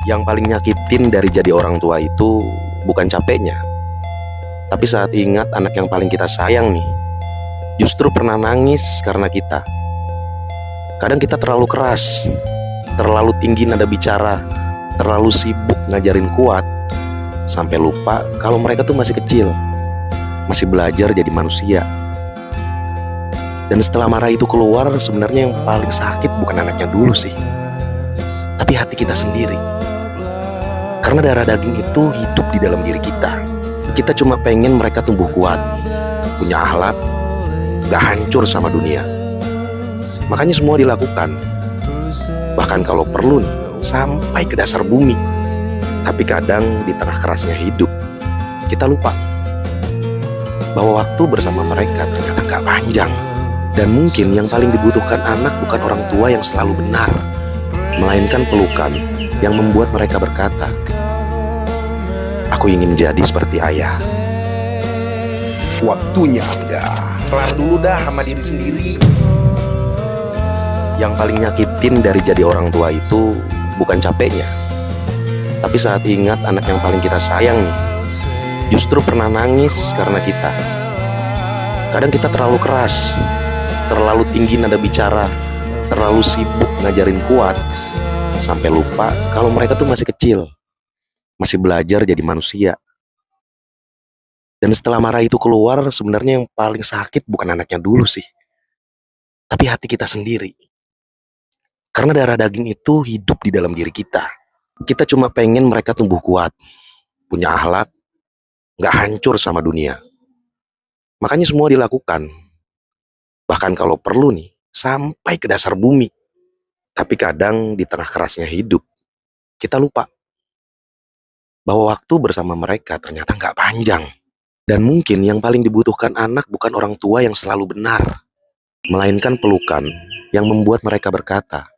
Yang paling nyakitin dari jadi orang tua itu bukan capeknya, tapi saat ingat anak yang paling kita sayang nih, justru pernah nangis karena kita. Kadang kita terlalu keras, terlalu tinggi nada bicara, terlalu sibuk ngajarin kuat, sampai lupa kalau mereka tuh masih kecil, masih belajar jadi manusia. Dan setelah marah itu keluar, sebenarnya yang paling sakit bukan anaknya dulu sih, tapi hati kita sendiri. Karena darah daging itu hidup di dalam diri kita. Kita cuma pengen mereka tumbuh kuat, punya akhlak, gak hancur sama dunia. Makanya semua dilakukan, bahkan kalau perlu nih, sampai ke dasar bumi. Tapi kadang di tengah kerasnya hidup, kita lupa bahwa waktu bersama mereka ternyata gak panjang. Dan mungkin yang paling dibutuhkan anak bukan orang tua yang selalu benar, melainkan pelukan yang membuat mereka berkata, "Aku ingin jadi seperti ayah." Waktunya udah kelar dulu dah sama diri sendiri. Yang paling nyakitin dari jadi orang tua itu bukan capeknya, tapi saat ingat anak yang paling kita sayang nih, justru pernah nangis karena kita. Kadang kita terlalu keras, terlalu tinggi nada bicara, terlalu sibuk ngajarin kuat, sampai lupa kalau mereka tuh masih kecil, masih belajar jadi manusia. Dan setelah marah itu keluar, sebenarnya yang paling sakit bukan anaknya dulu sih, tapi hati kita sendiri. Karena darah daging itu hidup di dalam diri kita. Kita cuma pengen mereka tumbuh kuat, punya akhlak, gak hancur sama dunia. Makanya semua dilakukan, bahkan kalau perlu nih, sampai ke dasar bumi. Tapi kadang di tengah kerasnya hidup, kita lupa bahwa waktu bersama mereka ternyata gak panjang. Dan mungkin yang paling dibutuhkan anak bukan orang tua yang selalu benar, melainkan pelukan yang membuat mereka berkata,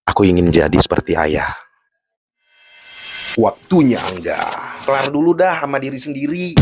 "Aku ingin jadi seperti ayah." Waktunya udah kelar dulu dah sama diri sendiri.